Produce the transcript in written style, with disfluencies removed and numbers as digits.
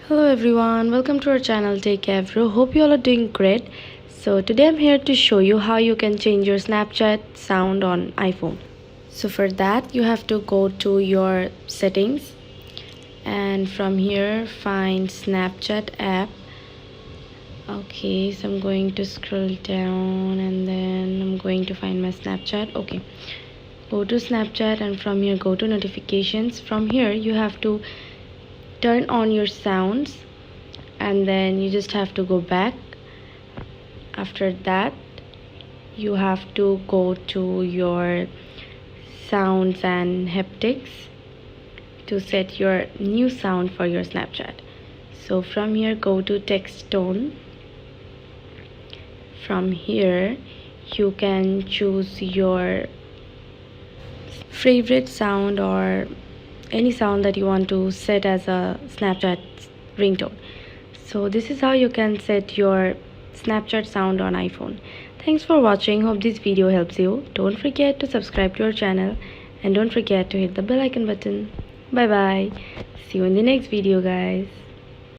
Hello everyone, welcome to our channel Techavro. Hope you all are doing great. So today I'm here to show you how you can change your Snapchat sound on iPhone. So for that you have to go to your settings and from here find Snapchat app. Okay, so I'm going to scroll down and then I'm going to find my Snapchat. Okay, go to Snapchat and from here go to notifications. From here you have to turn on your sounds and then you just have to go back. After that you have to go to your sounds and haptics to set your new sound for your Snapchat. So from here go to text tone. From here you can choose your favorite sound or any sound that you want to set as a Snapchat ringtone. So this is how you can set your Snapchat sound on iPhone. Thanks for watching. Hope this video helps you. Don't forget to subscribe to our channel and don't forget to hit the bell icon button. Bye bye. See you in the next video, guys.